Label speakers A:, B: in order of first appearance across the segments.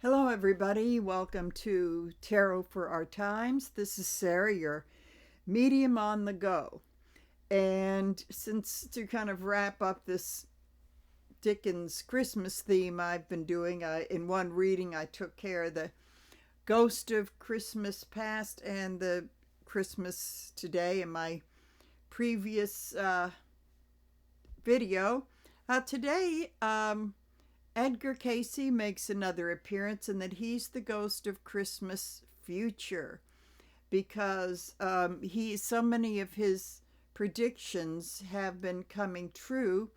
A: Hello, everybody. Welcome to Tarot for Our Times. This is Sarah, your medium on the go. And since to kind of wrap up this Dickens Christmas theme I've been doing, in one reading, I took care of the ghost of Christmas past and the Christmas today in my previous video. Today, Edgar Cayce makes another appearance, and that he's the ghost of Christmas future because so many of his predictions have been coming true,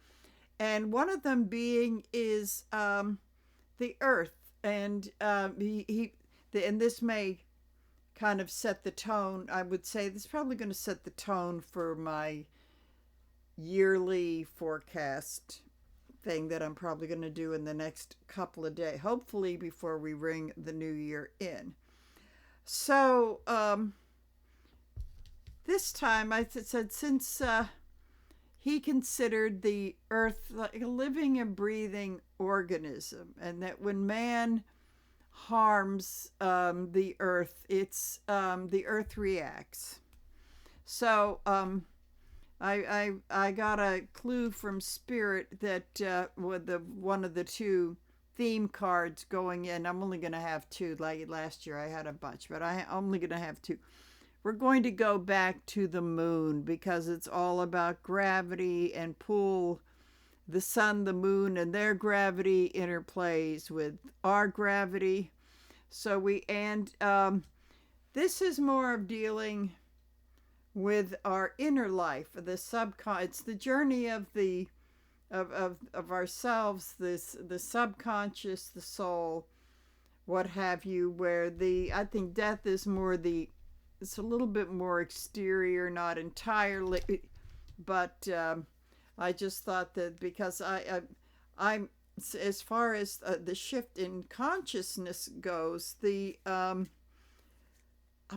A: and one of them being is the Earth, and and this may kind of set the tone. I would say this is probably going to set the tone for my yearly forecast thing that I'm probably going to do in the next couple of days, hopefully before we ring the new year in. So this time I said, since he considered the earth like a living and breathing organism, and that when man harms the earth, the earth reacts. So I got a clue from Spirit that with one of the two theme cards going in, I'm only going to have two. Like last year I had a bunch, but I'm only going to have two. We're going to go back to the moon because it's all about gravity and pull. The sun, the moon, and their gravity interplays with our gravity. So this is more of dealing with our inner life, the subconscious. It's the journey of ourselves, the subconscious, the soul, what have you, where I think death is it's a little bit more exterior, not entirely, but I just thought that because I'm as far as the shift in consciousness goes,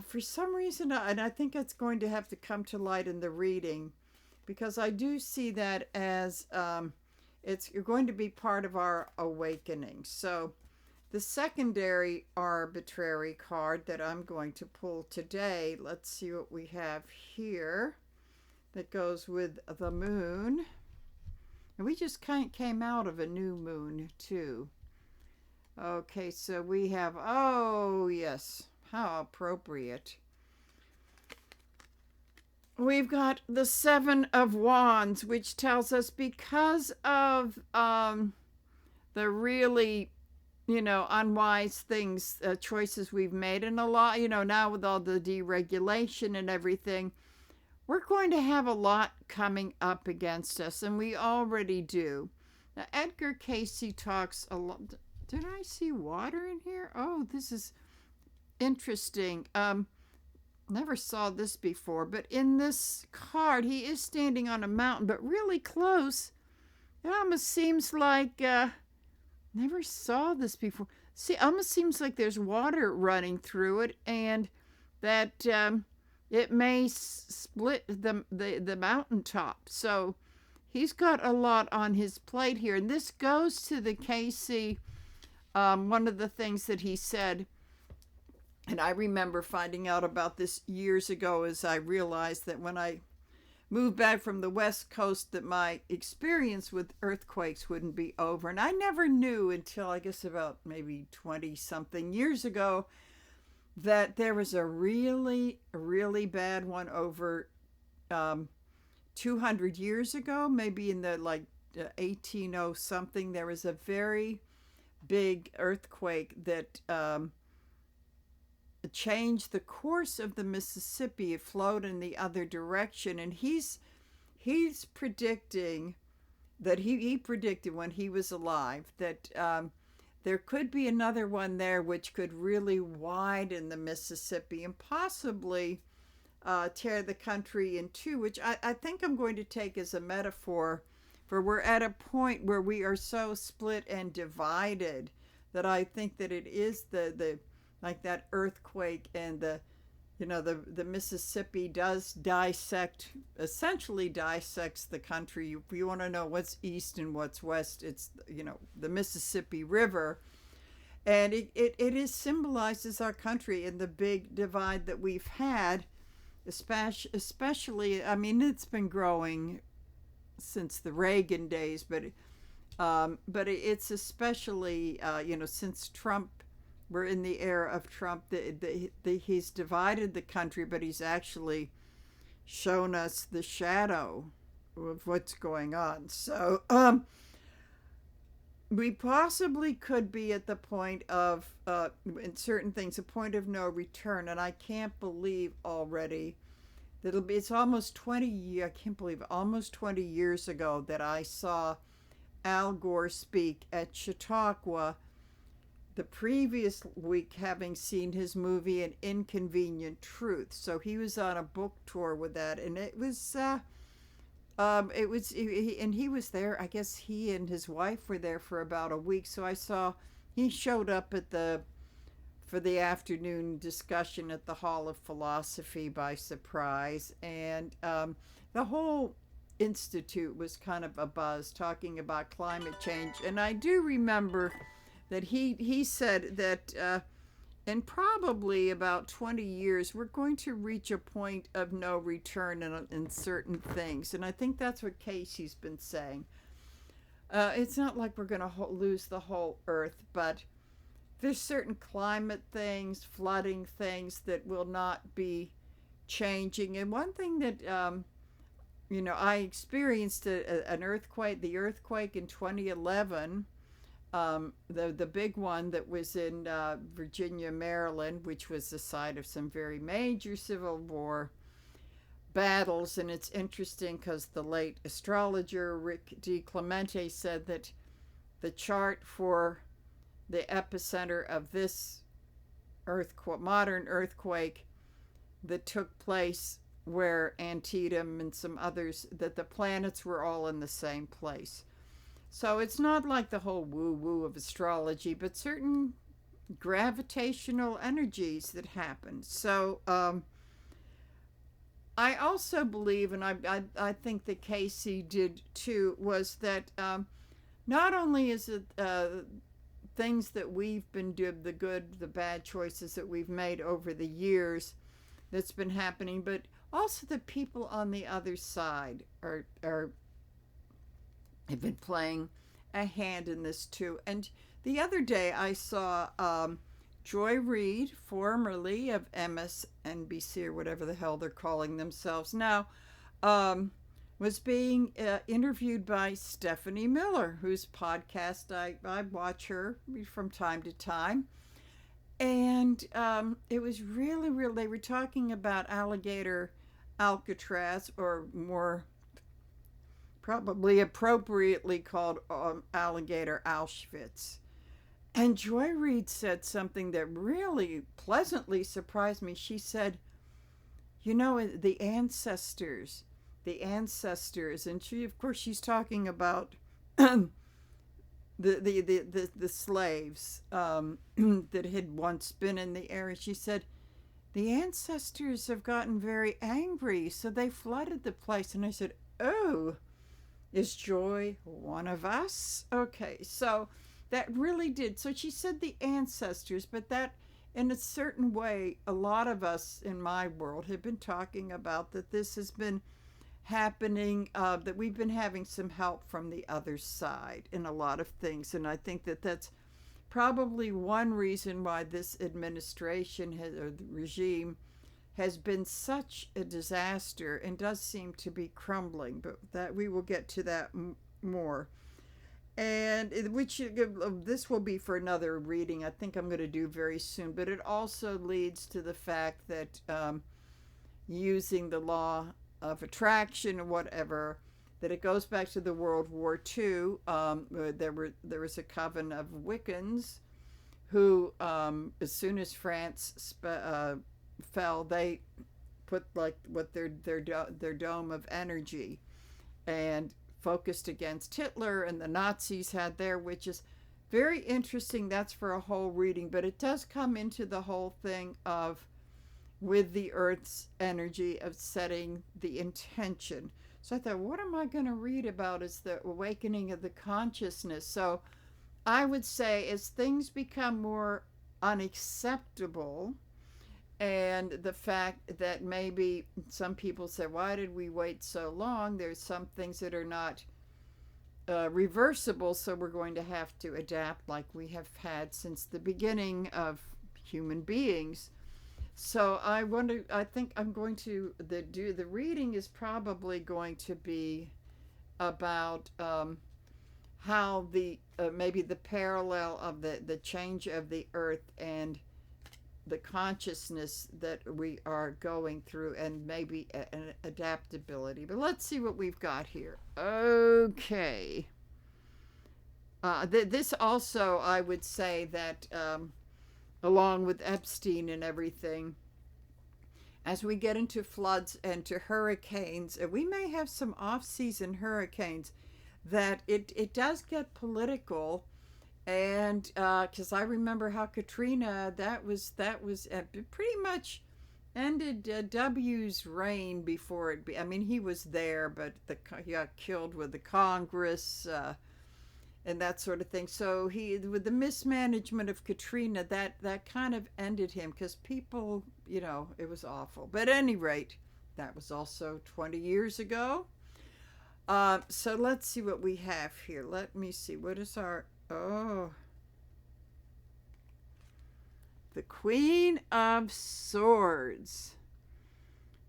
A: for some reason, and I think it's going to have to come to light in the reading, because I do see that as you're going to be part of our awakening. So the secondary arbitrary card that I'm going to pull today, let's see what we have here that goes with the moon. And we just came out of a new moon too. Okay, so we have, oh yes, how appropriate. We've got the Seven of Wands, which tells us because of the really, unwise things, choices we've made, and a lot, now with all the deregulation and everything, we're going to have a lot coming up against us, and we already do. Now, Edgar Cayce talks a lot. Did I see water in here? Oh, this is interesting. Never saw this before, but in this card, he is standing on a mountain, but really close. It almost seems like, never saw this before. See, almost seems like there's water running through it, and that it may split the mountaintop. So he's got a lot on his plate here, and this goes to the Cayce. One of the things that he said, and I remember finding out about this years ago, as I realized that when I moved back from the West Coast that my experience with earthquakes wouldn't be over. And I never knew until I guess about maybe 20 something years ago that there was a really, really bad one over 200 years ago, maybe in the 1800 something. There was a very big earthquake that changed the course of the Mississippi. It flowed in the other direction, and he's predicting that he predicted when he was alive that there could be another one there which could really widen the Mississippi and possibly tear the country in two, which I think I'm going to take as a metaphor for we're at a point where we are so split and divided that I think that it is the like that earthquake, and the Mississippi does essentially dissects the country. If you want to know what's east and what's west, it's the Mississippi River. And it is symbolizes our country and the big divide that we've had, especially, I mean, it's been growing since the Reagan days, but it's especially, since Trump, we're in the era of Trump, he's divided the country, but he's actually shown us the shadow of what's going on. So, we possibly could be at the point of, in certain things, a point of no return. And I can't believe already that it's almost 20 years, I can't believe it, almost 20 years ago that I saw Al Gore speak at Chautauqua the previous week, having seen his movie An Inconvenient Truth. So he was on a book tour with that, and he was there. I guess he and his wife were there for about a week. So I saw he showed up for the afternoon discussion at the Hall of Philosophy by surprise, and the whole institute was kind of abuzz talking about climate change. And I do remember that he said that in probably about 20 years, we're going to reach a point of no return in certain things. And I think that's what Cayce's been saying. It's not like we're going to lose the whole earth, but there's certain climate things, flooding things that will not be changing. And one thing that, I experienced an earthquake, the earthquake in 2011, the big one that was in Virginia, Maryland, which was the site of some very major Civil War battles. And it's interesting because the late astrologer Rick D. Clemente said that the chart for the epicenter of this modern earthquake that took place where Antietam and some others, that the planets were all in the same place. So it's not like the whole woo-woo of astrology, but certain gravitational energies that happen. So I also believe, and I think that Cayce did too, was that not only is it things that we've been doing, the good, the bad choices that we've made over the years that's been happening, but also the people on the other side have been playing a hand in this too. And the other day I saw Joy Reid, formerly of MSNBC or whatever the hell they're calling themselves now, was being interviewed by Stephanie Miller, whose podcast I watch her from time to time. And it was really, really, they were talking about alligator Alcatraz, or more probably appropriately called alligator Auschwitz. And Joy Reid said something that really pleasantly surprised me. She said, the ancestors, and she's talking about the slaves that had once been in the area. She said, the ancestors have gotten very angry, so they flooded the place. And I said, oh, is Joy one of us? Okay, so that really did. So she said the ancestors, but that in a certain way, a lot of us in my world have been talking about that this has been happening, that we've been having some help from the other side in a lot of things. And I think that that's probably one reason why this administration or the regime has been such a disaster and does seem to be crumbling, but that we will get to that more. And this will be for another reading I think I'm going to do very soon, but it also leads to the fact that using the law of attraction or whatever, that it goes back to the World War II. There was a coven of Wiccans who, as soon as France fell, they put their dome of energy and focused against Hitler, and the Nazis had their, which is very interesting. That's for a whole reading, but it does come into the whole thing of with the Earth's energy of setting the intention. So I thought, what am I going to read about is the awakening of the consciousness. So I would say as things become more unacceptable, and the fact that maybe some people say, why did we wait so long? There's some things that are not reversible, so we're going to have to adapt like we have had since the beginning of human beings. So I think I'm going to the reading is probably going to be about how the maybe the parallel of the change of the earth and the consciousness that we are going through, and maybe an adaptability. But let's see what we've got here. Okay. This also, I would say that along with Epstein and everything, as we get into floods and to hurricanes, and we may have some off-season hurricanes, that it does get political. And because I remember how Katrina, that was pretty much ended W's reign before it I mean, he was there, but he got killed with the Congress and that sort of thing. So with the mismanagement of Katrina, that kind of ended him, because people, it was awful. But at any rate, that was also 20 years ago. So let's see what we have here. Let me see. What is our... Oh. The Queen of Swords.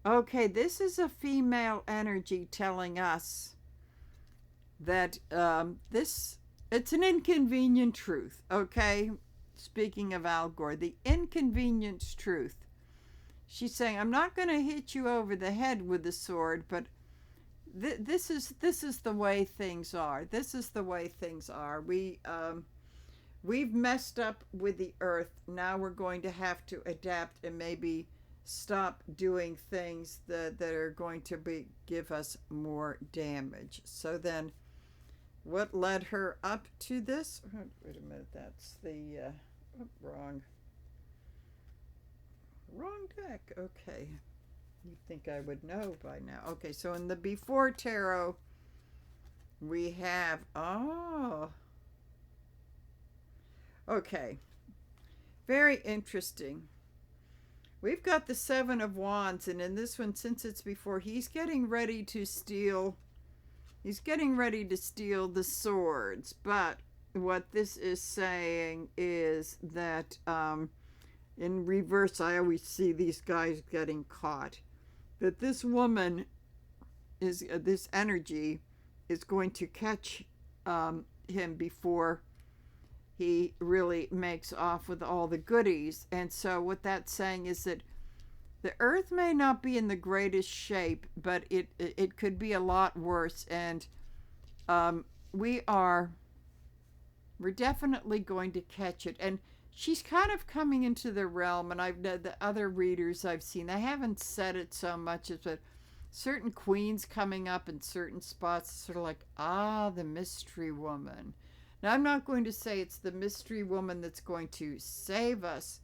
A: Okay, this is a female energy telling us that it's an inconvenient truth, okay? Speaking of Al Gore, the inconvenient truth. She's saying, I'm not going to hit you over the head with the sword, but this is the way things are. This is the way things are. We've messed up with the earth. Now we're going to have to adapt and maybe stop doing things that are going to give us more damage. So then, what led her up to this? Oh, wait a minute. That's the wrong deck. Okay. You'd think I would know by now. Okay, so in the Before Tarot, we have, okay, very interesting. We've got the Seven of Wands, and in this one, since it's before, he's getting ready to steal the swords. But what this is saying is that in reverse, I always see these guys getting caught. That this woman this energy is going to catch him before he really makes off with all the goodies. And so what that's saying is that the earth may not be in the greatest shape, but it could be a lot worse. And we're definitely going to catch it. And she's kind of coming into the realm, and the other readers I've seen, they haven't said it so much as that certain queens coming up in certain spots, sort of like, the mystery woman. Now, I'm not going to say it's the mystery woman that's going to save us,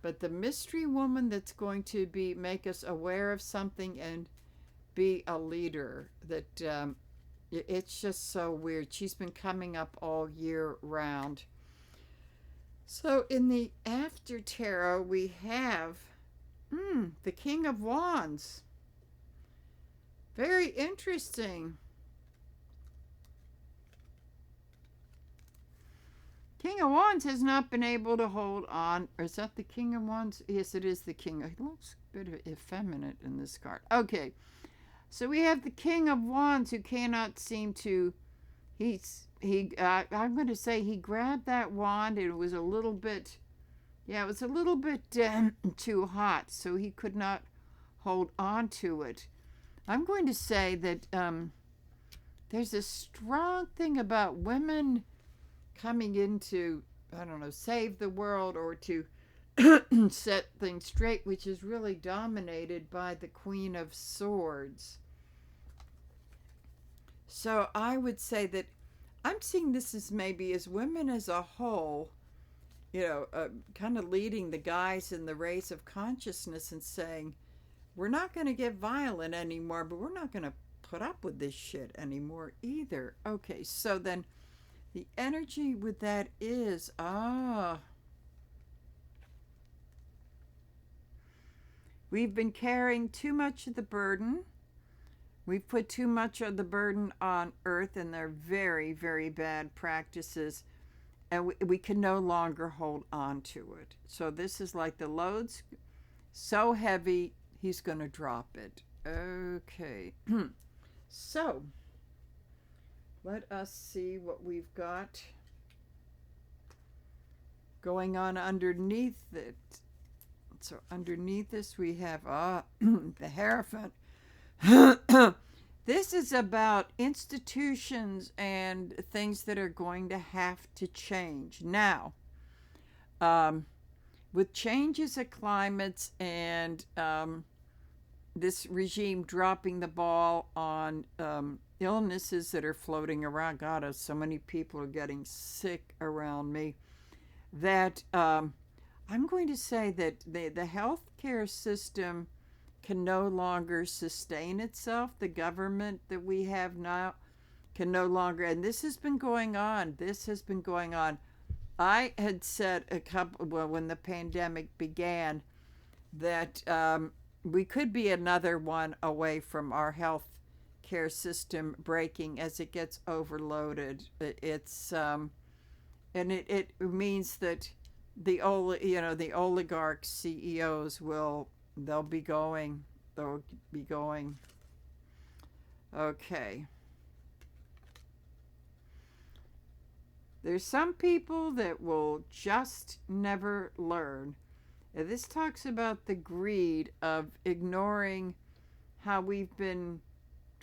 A: but the mystery woman that's going to make us aware of something and be a leader. That it's just so weird. She's been coming up all year round. So in the After Tarot, we have the King of Wands. Very interesting. King of Wands has not been able to hold on. Or is that the King of Wands? Yes, it is the King. It looks a bit effeminate in this card. Okay. So we have the King of Wands who cannot seem to... I'm going to say he grabbed that wand, and it was a little bit... Yeah, it was a little bit too hot, so he could not hold on to it. I'm going to say that there's a strong thing about women coming in to, I don't know, save the world or to set things straight, which is really dominated by the Queen of Swords. So I would say that I'm seeing this as maybe as women as a whole, kind of leading the guys in the race of consciousness and saying, we're not going to get violent anymore, but we're not going to put up with this shit anymore either. Okay, so then The energy with that is, we've been carrying too much of the burden. We've put too much of the burden on earth, and they're very, very bad practices. And we can no longer hold on to it. So this is like the load's so heavy, he's going to drop it. Okay. So let us see what we've got going on underneath it. So underneath this we have the Hierophant. This is about institutions and things that are going to have to change. Now, with changes of climates and this regime dropping the ball on illnesses that are floating around. God, so many people are getting sick around me that I'm going to say that the healthcare system can no longer sustain itself. The government that we have now can no longer, and this has been going on. I had said when the pandemic began, that we could be another one away from our health care system breaking as it gets overloaded. It's and it means that the oligarch CEOs they'll be going. Okay. There's some people that will just never learn. This talks about the greed of ignoring how we've been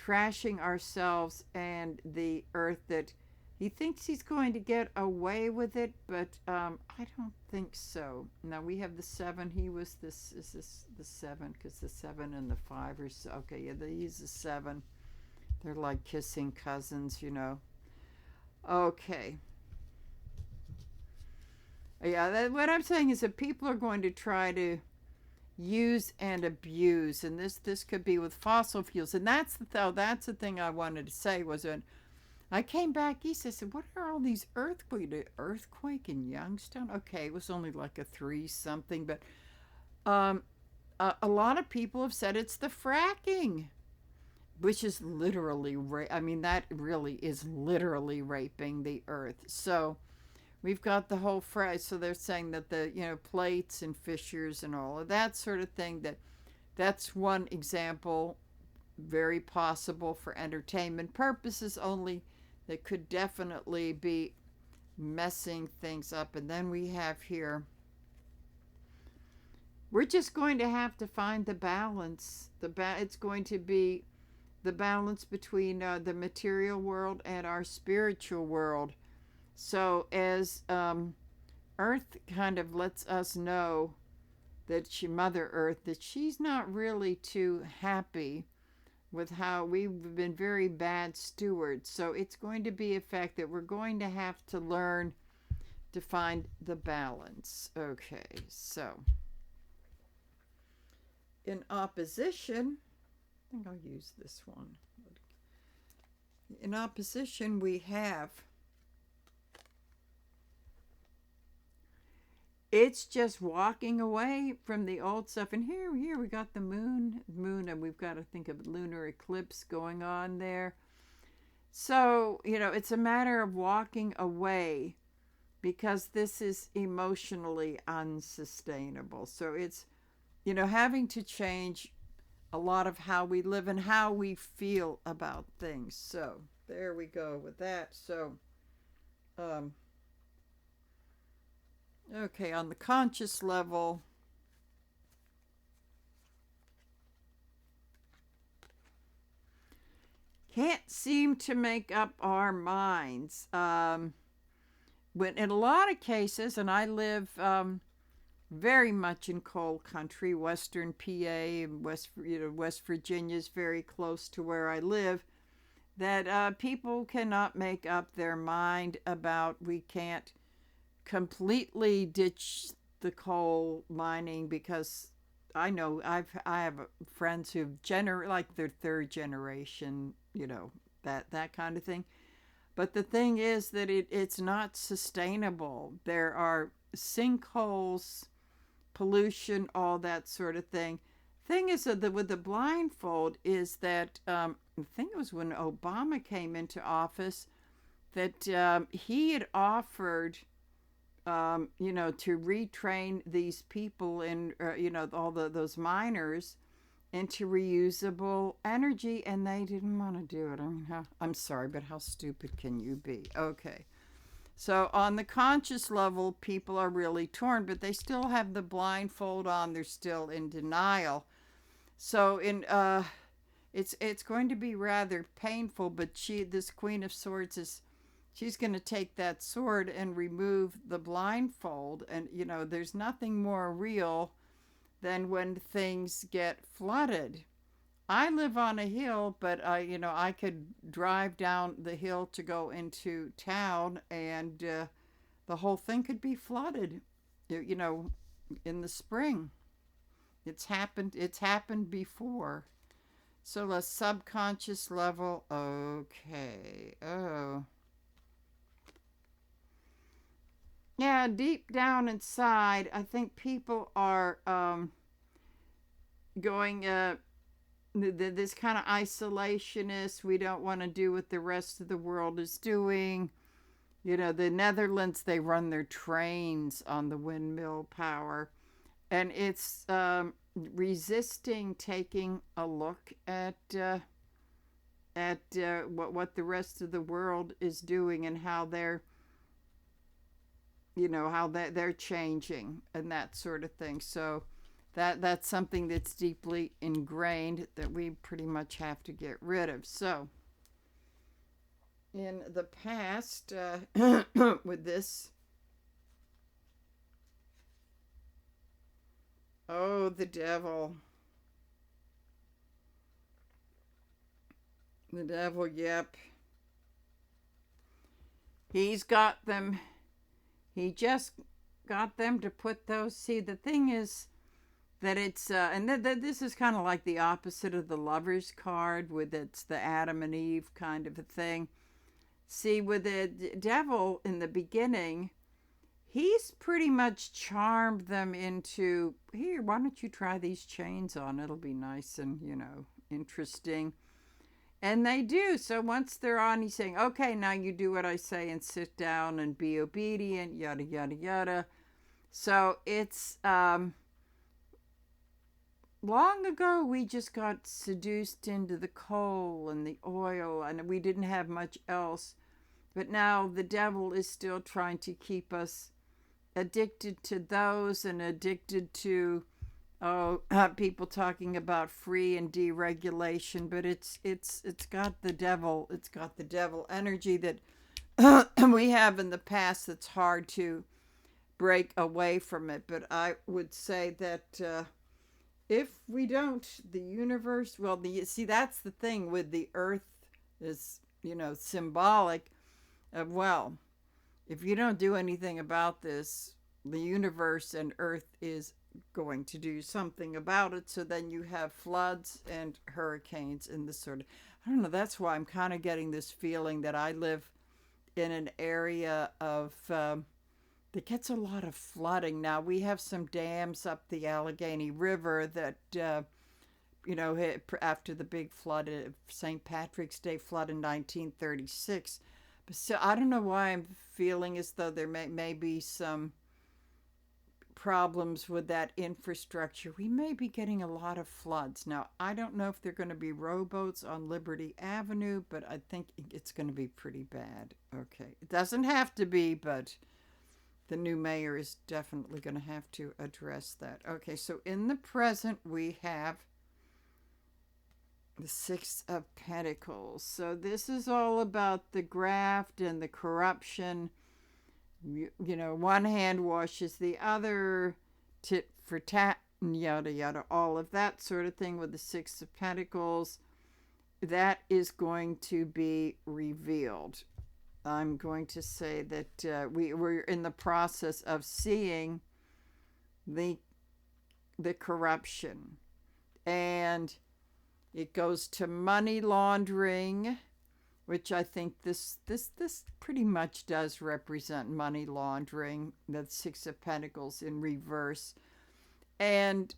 A: trashing ourselves and the earth, that he thinks he's going to get away with it, but I don't think so. Now we have the 7. Is this the 7? Because the 7 and the 5 are so, okay. Yeah, he's the 7. They're like kissing cousins, Okay. Yeah, what I'm saying is that people are going to try to use and abuse, and this could be with fossil fuels, and that's the thing I wanted to say was when I came back east. I said, "What are all these earthquake in Youngstown?" Okay, it was only like a 3 something, but a lot of people have said it's the fracking, which is literally that really is literally raping the earth. So we've got the whole so they're saying that the plates and fissures and all of that sort of thing, that's one example, very possible for entertainment purposes only, that could definitely be messing things up. And then we have here, we're just going to have to find the balance. It's going to be the balance between the material world and our spiritual world. So as Earth kind of lets us know that Mother Earth, that she's not really too happy with how we've been very bad stewards. So it's going to be a fact that we're going to have to learn to find the balance. Okay, so in opposition, I think I'll use this one. In opposition, we have, it's just walking away from the old stuff. And here we got the moon, and we've got to think of lunar eclipse going on there. So, it's a matter of walking away, because this is emotionally unsustainable. So it's, having to change a lot of how we live and how we feel about things. So there we go with that. So, okay, on the conscious level, can't seem to make up our minds. When in a lot of cases, and I live very much in coal country, western PA, and West Virginia is very close to where I live, that people cannot make up their mind about, we can't completely ditch the coal mining, because I know I have friends who've like their 3rd generation, that kind of thing. But the thing is that it's not sustainable. There are sinkholes, pollution, all that sort of thing. Thing is that with the blindfold is that I think it was when Obama came into office that he had offered, to retrain these people in, all those miners into reusable energy, and they didn't want to do it. I mean, I'm sorry, but how stupid can you be? Okay. So on the conscious level, people are really torn, but they still have the blindfold on. They're still in denial. So it's going to be rather painful. But this Queen of Swords she's going to take that sword and remove the blindfold, and there's nothing more real than when things get flooded. I live on a hill, but I could drive down the hill to go into town, and the whole thing could be flooded. In the spring. It's happened. It's happened before. So the subconscious level. Okay. Oh. Yeah, deep down inside, I think people are going this kind of isolationist. We don't want to do what the rest of the world is doing. The Netherlands, they run their trains on the windmill power, and it's resisting taking a look at what the rest of the world is doing, and how they're they're changing and that sort of thing. So that's something that's deeply ingrained that we pretty much have to get rid of. So in the past, with this, oh, the devil, yep, he's got them. He just got them to put those. See, the thing is that it's and this is kind of like the opposite of the Lover's card, with it's the Adam and Eve kind of a thing. See, with the devil in the beginning, he's pretty much charmed them into, here, why don't you try these chains on? It'll be nice and interesting. And they do. So once they're on, he's saying, okay, now you do what I say and sit down and be obedient, yada, yada, yada. So it's, long ago, we just got seduced into the coal and the oil, and we didn't have much else. But now the devil is still trying to keep us addicted to those, and addicted to people talking about free and deregulation, but it's got the devil. It's got the devil energy that we have in the past. That's hard to break away from it. But I would say that if we don't, the universe. Well, see, that's the thing with the Earth is symbolic of, well, if you don't do anything about this, the universe and Earth is going to do something about it. So then you have floods and hurricanes and this sort of, I don't know, that's why I'm kind of getting this feeling that I live in an area of that gets a lot of flooding. Now we have some dams up the Allegheny River that after the big flood, St. Patrick's Day flood in 1936. But so I don't know why I'm feeling as though there may be some problems with that infrastructure. We may be getting a lot of floods. Now, I don't know if they're going to be rowboats on Liberty Avenue, but I think it's going to be pretty bad. Okay. It doesn't have to be, but the new mayor is definitely going to have to address that. Okay, so in the present, we have the Six of Pentacles. So this is all about the graft and the corruption. One hand washes the other, tit for tat, yada yada, all of that sort of thing with the Six of Pentacles. That is going to be revealed. I'm going to say that we're in the process of seeing the corruption, and it goes to money laundering, which I think this pretty much does represent money laundering. The Six of Pentacles in reverse. And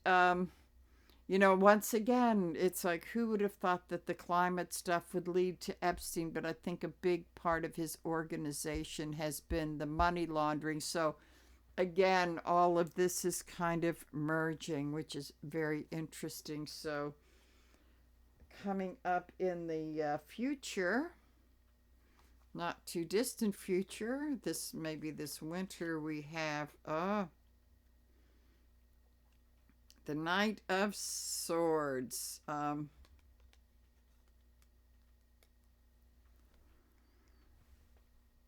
A: once again, it's like, who would have thought that the climate stuff would lead to Epstein? But I think a big part of his organization has been the money laundering. So again, all of this is kind of merging, which is very interesting. So coming up in the future, not too distant future, maybe this winter, we have the Knight of Swords.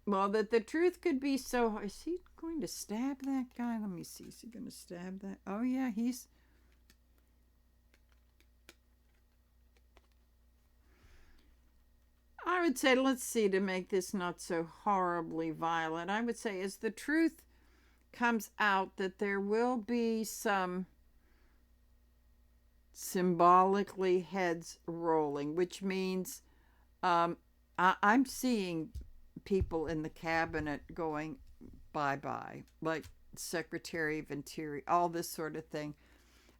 A: Well, that the truth could be so. Is he going to stab that guy? Let me see. Is he going to stab that? Oh, yeah, he's. I would say, let's see, to make this not so horribly violent, I would say, as the truth comes out, that there will be some symbolically heads rolling, which means I'm seeing people in the cabinet going bye-bye, like Secretary of Interior, all this sort of thing.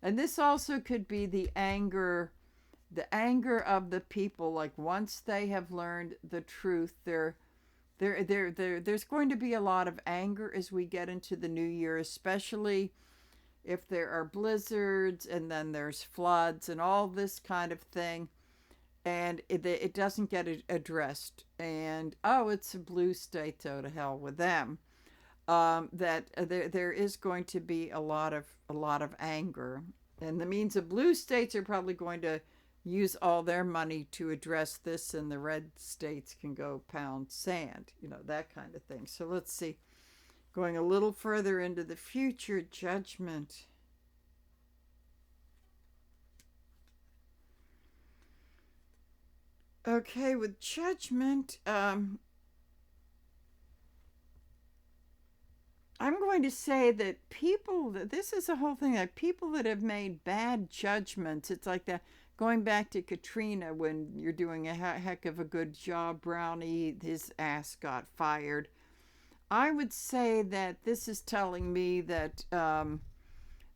A: And this also could be the anger of the people. Like, once they have learned the truth, there's going to be a lot of anger as we get into the new year, especially if there are blizzards and then there's floods and all this kind of thing, and it doesn't get addressed. And it's a blue state, though, to hell with them. That there is going to be a lot of anger, and the means of blue states are probably going to use all their money to address this, and the red states can go pound sand, that kind of thing. So let's see. Going a little further into the future, Judgment. Okay, with Judgment, I'm going to say that this is a whole thing, that people that have made bad judgments, it's like that, going back to Katrina, when you're doing a heck of a good job, Brownie, his ass got fired. I would say that this is telling me that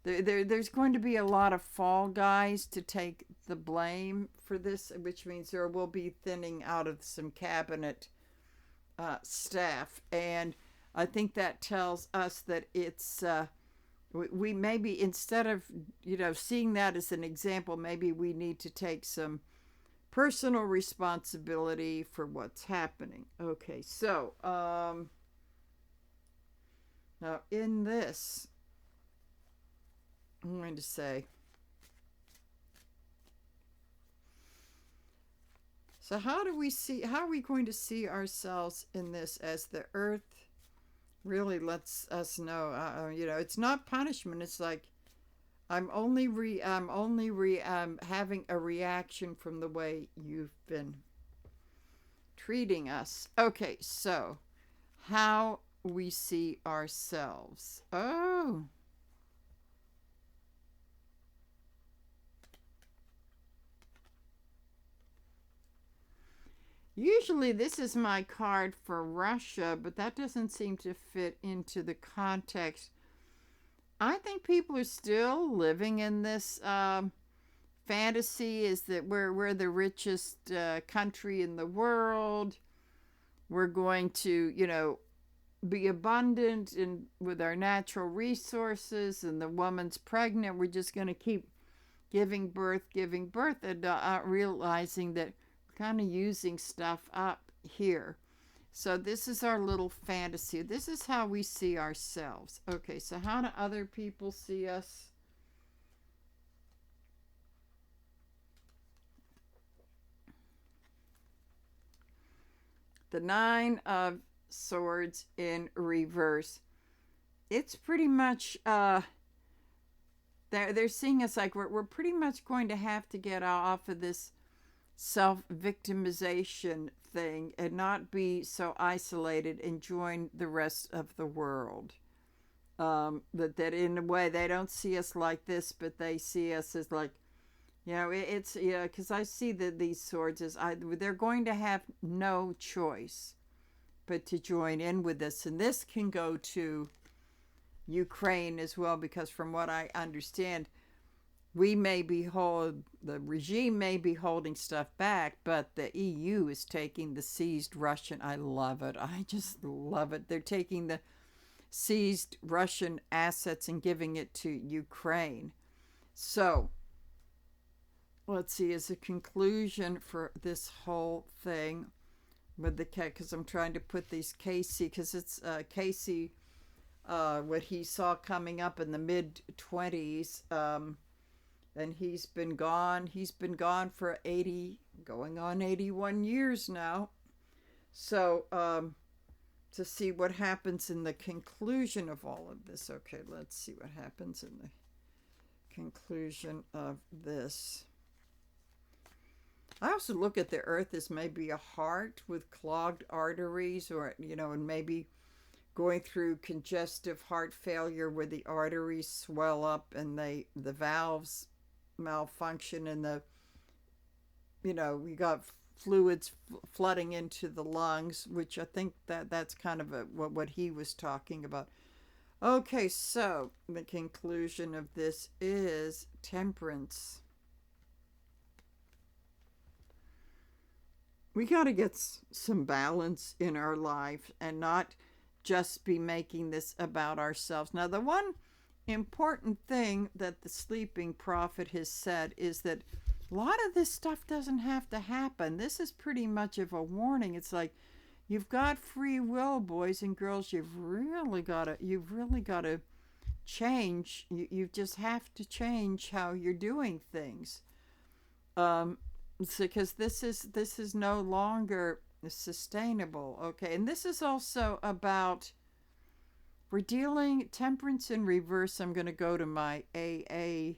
A: there's going to be a lot of fall guys to take the blame for this, which means there will be thinning out of some cabinet staff. And I think that tells us that it's we maybe, instead of seeing that as an example, maybe we need to take some personal responsibility for what's happening. Okay, so now in this, I'm going to say, so how are we going to see ourselves in this, as the earth really lets us know, it's not punishment. It's like, I'm only having a reaction from the way you've been treating us. Okay, so how we see ourselves. Oh. Usually this is my card for Russia, but that doesn't seem to fit into the context. I think people are still living in this fantasy, is that we're the richest country in the world. We're going to, be abundant with our natural resources, and the woman's pregnant. We're just going to keep giving birth, and not realizing that we're kind of using stuff up here. So this is our little fantasy. This is how we see ourselves. Okay, so how do other people see us? The Nine of Swords in reverse. It's pretty much they're seeing us like we're pretty much going to have to get off of this self-victimization thing and not be so isolated and join the rest of the world. That in a way they don't see us like this, but they see us as like It's yeah, because I see that these swords is they're going to have no choice but to join in with this, and this can go to Ukraine as well, because from what I understand, the regime may be holding stuff back, but the EU is taking the seized Russian. I love it. I just love it. They're taking the seized Russian assets and giving it to Ukraine. So let's see, as a conclusion for this whole thing with the cat, because I'm trying to put these Cayce, because it's Cayce, what he saw coming up in the mid 20s, and he's been gone. He's been gone for 80, going on 81 years now. So to see what happens in the conclusion of all of this. Okay, let's see what happens in the conclusion of this. I also look at the earth as maybe a heart with clogged arteries, or, and maybe going through congestive heart failure where the arteries swell up and the valves malfunction, and we got fluids flooding into the lungs, which I think that's kind of what he was talking about. Okay, so the conclusion of this is temperance. We got to get some balance in our life and not just be making this about ourselves. Now, the one important thing that the sleeping prophet has said is that a lot of this stuff doesn't have to happen. This is pretty much of a warning. It's like, you've got free will, boys and girls. You've really got to change. You just have to change how you're doing things. Because this is no longer sustainable. Okay, and this is also about, we're dealing temperance in reverse. I'm going to go to my AA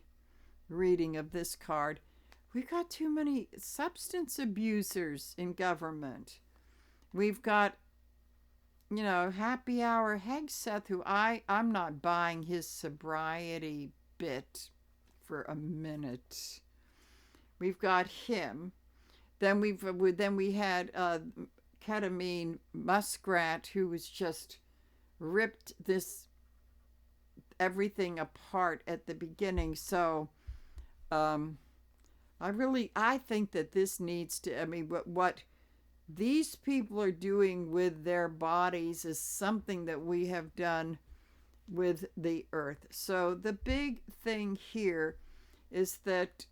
A: reading of this card. We've got too many substance abusers in government. We've got, happy hour Hegseth, who I'm not buying his sobriety bit for a minute. We've got him. Then we had ketamine muskrat, who was just ripped this everything apart at the beginning. So I think that this needs to, what these people are doing with their bodies is something that we have done with the earth. So the big thing here is that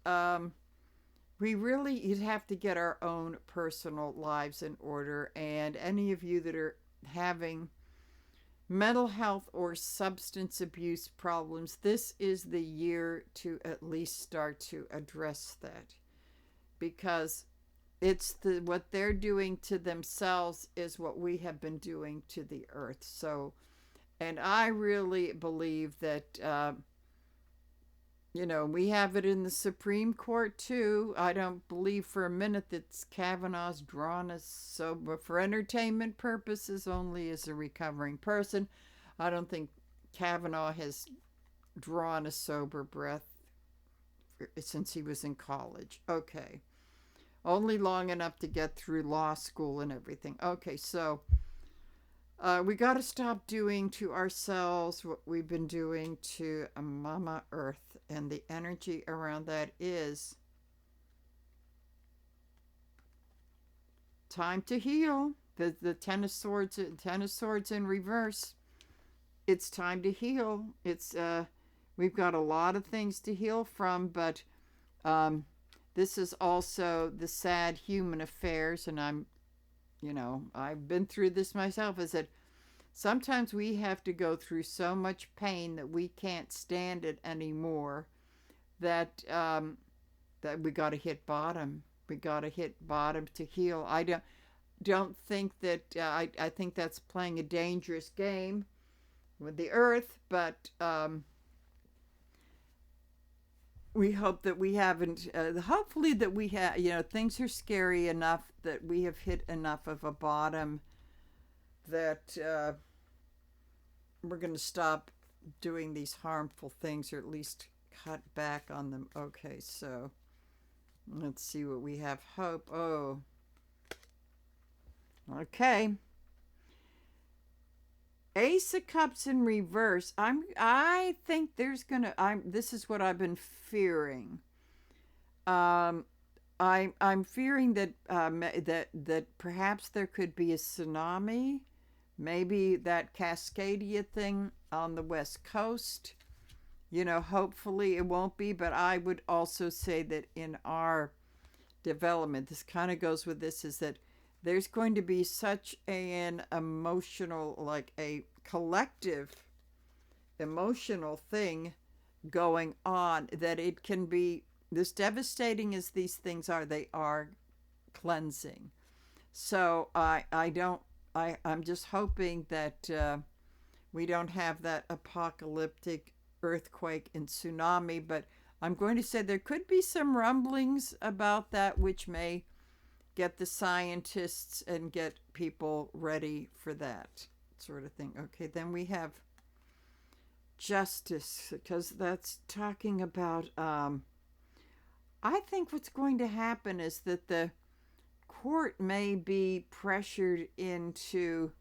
A: we really have to get our own personal lives in order. And any of you that are having mental health or substance abuse problems, this is the year to at least start to address that, because it's what they're doing to themselves is what we have been doing to the earth. So, and I really believe that we have it in the Supreme Court too. I don't believe for a minute that Kavanaugh's drawn us sober for entertainment purposes only as a recovering person. I don't think Kavanaugh has drawn a sober breath since he was in college. Okay. Only long enough to get through law school and everything. Okay, so we got to stop doing to ourselves what we've been doing to Mama Earth. And the energy around that is time to heal. The Ten of Swords in reverse. It's time to heal. It's we've got a lot of things to heal from, but this is also the sad human affairs, and I've been through this myself, is that sometimes we have to go through so much pain that we can't stand it anymore, that that we got to hit bottom. We got to hit bottom to heal. I don't think that I think that's playing a dangerous game with the earth, but we hope that we haven't, hopefully that we have, things are scary enough that we have hit enough of a bottom that we're going to stop doing these harmful things, or at least cut back on them. Okay, so Let's see what we have. Hope. Oh, okay. Ace of Cups in reverse. I think there's gonna. This is what I've been fearing. Um, I'm fearing that that perhaps there could be a tsunami, maybe that Cascadia thing on the west coast. Hopefully it won't be, but I would also say that in our development, this kind of goes with this, is that there's going to be such an emotional, like a collective emotional thing going on that it can be, this devastating as these things are, they are cleansing. So I'm just hoping that we don't have that apocalyptic earthquake and tsunami, but I'm going to say there could be some rumblings about that, which may get the scientists and get people ready for that sort of thing. Okay, then we have justice, because that's talking about, I think what's going to happen is that the court may be pressured into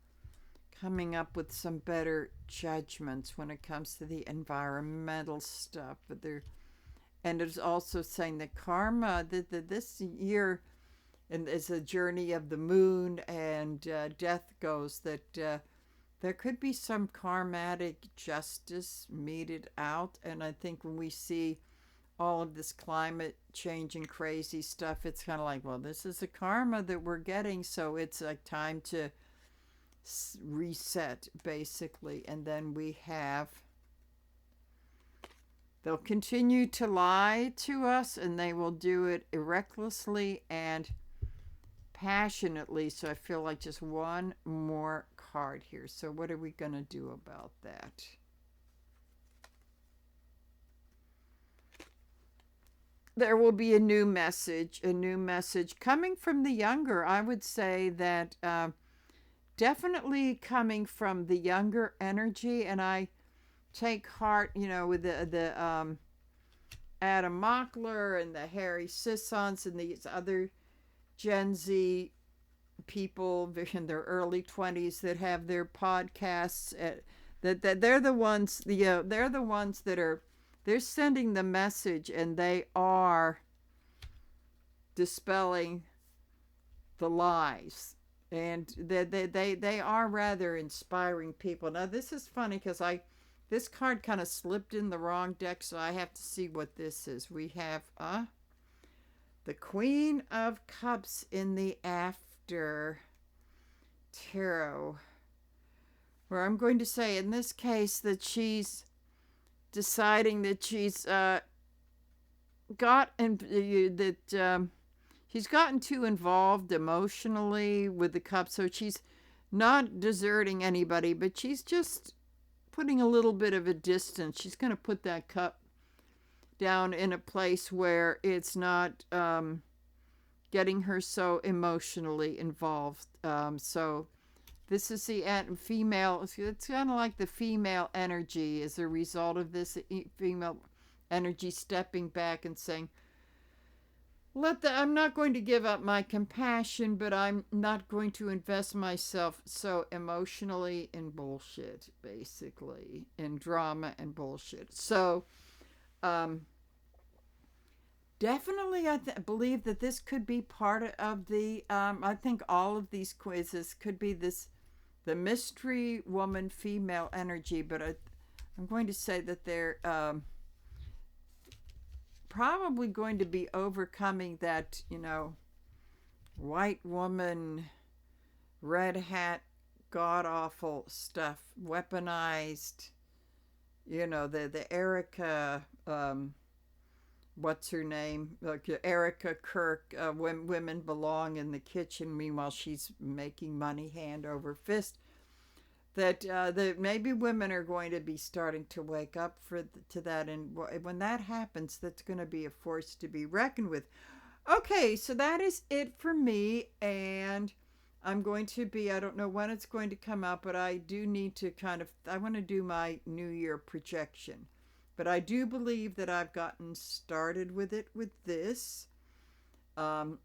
A: coming up with some better judgments when it comes to the environmental stuff. But and it's also saying that karma, that this year, and as a journey of the moon and death goes, that there could be some karmatic justice meted out. And I think when we see all of this climate change and crazy stuff, it's kind of like, well, this is the karma that we're getting, so it's like time to reset, basically. And then we have, they'll continue to lie to us, and they will do it recklessly and passionately. So I feel like just one more card here. So what are we going to do about that? There will be a new message coming from the younger. I would say that definitely coming from the younger energy. And I take heart, with the Adam Mockler and the Harry Sissons and these other Gen Z people in their early 20s that have their podcasts. That they're the ones. They're the ones that are. They're sending the message, and they are dispelling the lies, and they are rather inspiring people. Now this is funny because this card kind of slipped in the wrong deck, so I have to see what this is. We have the Queen of Cups in the After Tarot, where I'm going to say in this case that she's deciding that she's she's gotten too involved emotionally with the cup. So she's not deserting anybody, but she's just putting a little bit of a distance. She's going to put that cup down in a place where it's not getting her so emotionally involved. So this is the female. It's kind of like the female energy as a result of this female energy stepping back and saying, I'm not going to give up my compassion, but I'm not going to invest myself so emotionally in bullshit, basically, in drama and bullshit. So, definitely, I believe that this could be part of the, I think all of these quizzes could be the mystery woman female energy, but I'm going to say that they're probably going to be overcoming that, white woman, red hat, god awful stuff, weaponized, the Erica, what's her name? Like Erica Kirk, when women belong in the kitchen, meanwhile she's making money hand over fist. That maybe women are going to be starting to wake up to that, and when that happens, that's going to be a force to be reckoned with. Okay, so that is it for me, and I'm going to be, I don't know when it's going to come out, but I do need to I want to do my New Year projection. But I do believe that I've gotten started with it with this.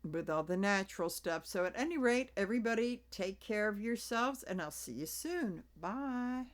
A: with all the natural stuff. So, at any rate, everybody take care of yourselves, and I'll see you soon. Bye.